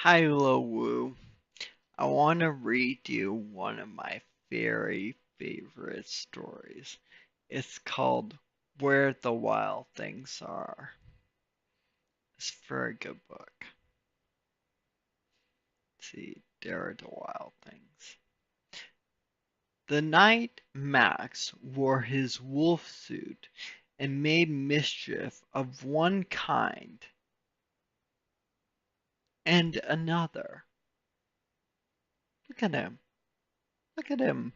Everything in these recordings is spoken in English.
Hi, Woo. I want to read you one of my very favorite stories. It's called Where the Wild Things Are. It's a very good book. Let's see, there are the wild things. The night Max wore his wolf suit and made mischief of one kind and another. Look at him. Look at him.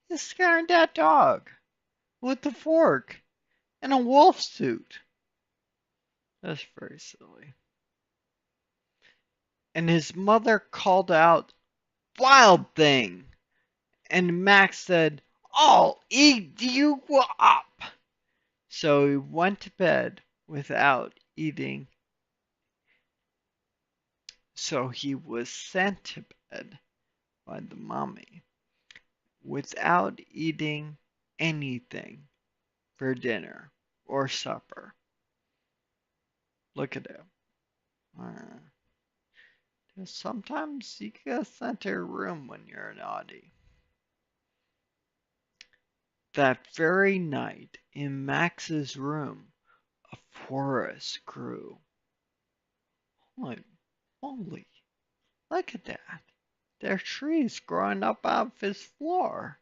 He's scaring that dog with the fork in a wolf suit. That's very silly. And his mother called out, "Wild thing!" And Max said, "I'll eat you up!" So he went to bed without eating. So he was sent to bed by the mommy without eating anything for dinner or supper. Look at him. Uh, Sometimes you get sent to your room when you're naughty. That very night, in Max's room, a forest grew. Holy moly, look at that. There are trees growing up out of his floor.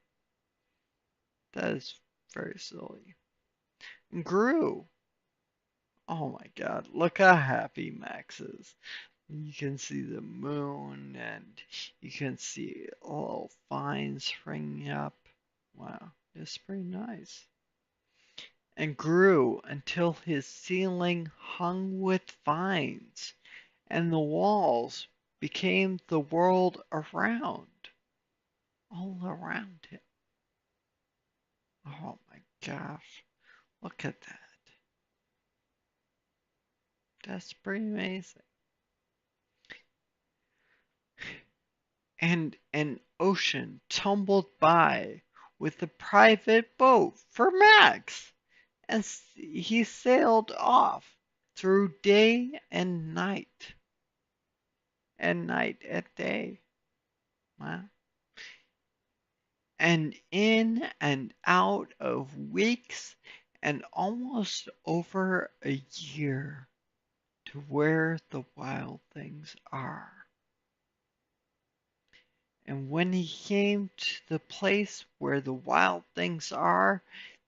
That is very silly. Grew. Oh my god, look how happy Max is. You can see the moon and you can see little vines springing up. Wow, it's pretty nice. And grew until his ceiling hung with vines, and the walls became the world around, all around him. Oh my gosh, look at that. That's pretty amazing. And an ocean tumbled by with a private boat for Max, and he sailed off through day and night, and night and day. Wow. And in and out of weeks and almost over a year to where the wild things are. And when he came to the place where the wild things are,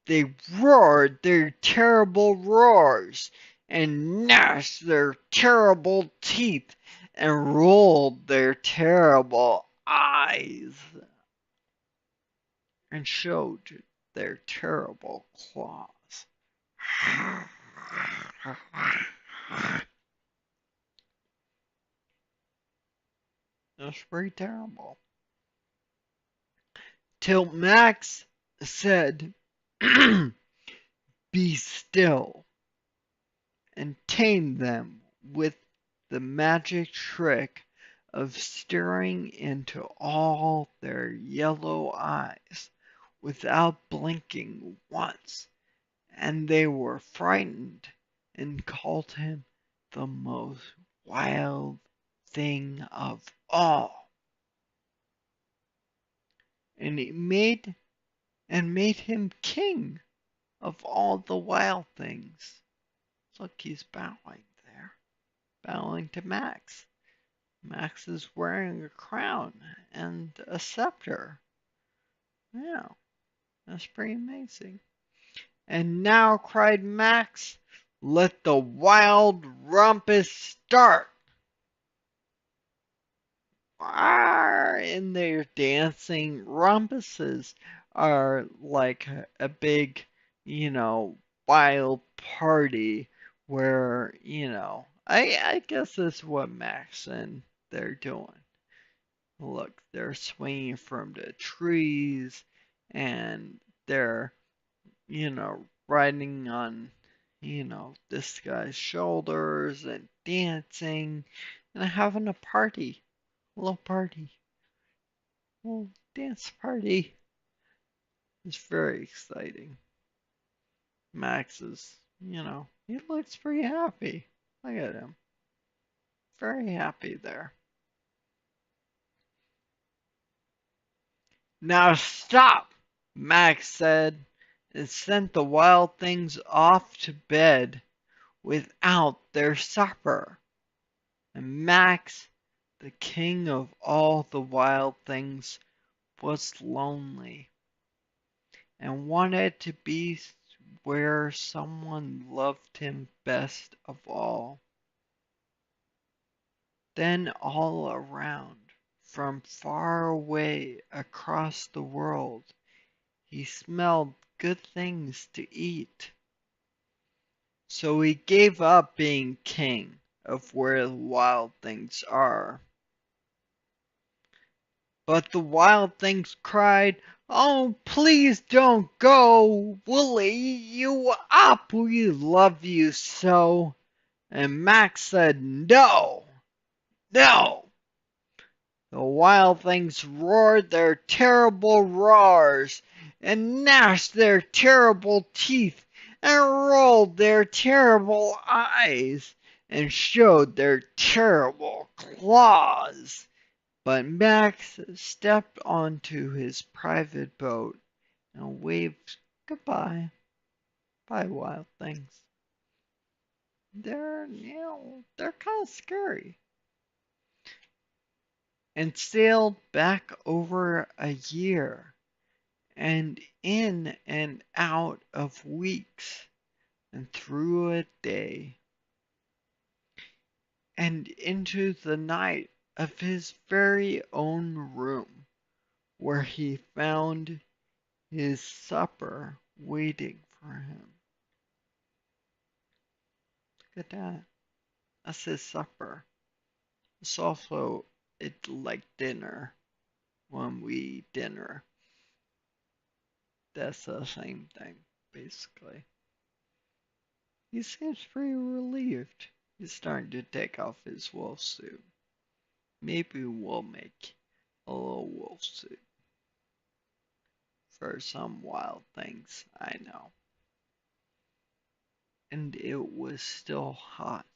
they roared their terrible roars and gnashed their terrible teeth and rolled their terrible eyes and showed their terrible claws. That's pretty terrible. Till Max said, "Be still," and tamed them with the magic trick of staring into all their yellow eyes without blinking once, and they were frightened and called him the most wild thing of all. And it made him king of all the wild things. Look, he's bowing there, bowing to Max. Max is wearing a crown and a scepter. Yeah, that's pretty amazing. And now, cried Max, let the wild rumpus start. And they're dancing. Rumpuses are like a big, you know, wild party where, I guess that's what Max and they're doing. Look, they're swinging from the trees and they're, riding on, this guy's shoulders and dancing and having a party. A little party. A little dance party. It's very exciting. Max is, he looks pretty happy. Look at him. very happy there. Now stop, Max said, and sent the wild things off to bed without their supper. And Max, the king of all the wild things, was lonely and wanted to be where someone loved him best of all. Then all around, from far away across the world, he smelled good things to eat. So he gave up being king of where the wild things are. But the wild things cried, "Oh, please don't go! We'll eat you up! We love you so!" And Max said, "No! No!" The wild things roared their terrible roars, and gnashed their terrible teeth, and rolled their terrible eyes, and showed their terrible claws. But Max stepped onto his private boat and waved goodbye. Bye, wild things. They're kind of scary. And sailed back over a year, and in and out of weeks, and through a day, and into the night of his very own room, where he found his supper waiting for him. Look at that. That's his supper. It's also like dinner. When we eat dinner, that's the same thing, basically. He seems pretty relieved. He's starting to take off his wolf suit. Maybe we'll make a little wolf suit for some wild things I know. And it was still hot.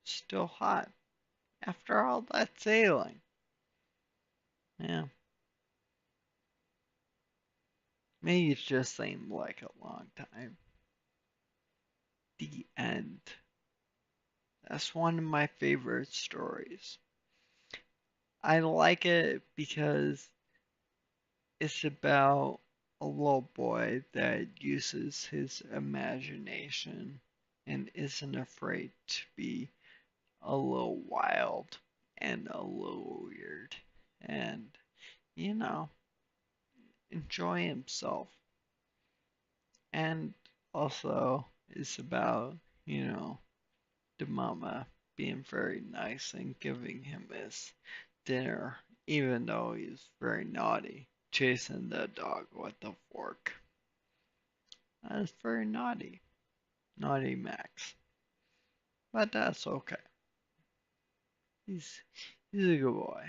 Still hot after all that sailing. Yeah. Maybe it just seemed like a long time. The end. That's one of my favorite stories. I like it because it's about a little boy that uses his imagination and isn't afraid to be a little wild and a little weird and, you know, enjoy himself. And also, it's about, the mama being very nice and giving him his dinner, even though he's very naughty, chasing the dog with the fork. That's very naughty. Naughty Max. But that's okay. He's he's a good boy.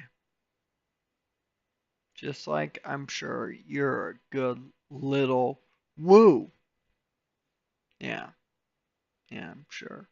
Just like I'm sure you're a good little woo. Yeah, yeah, I'm sure.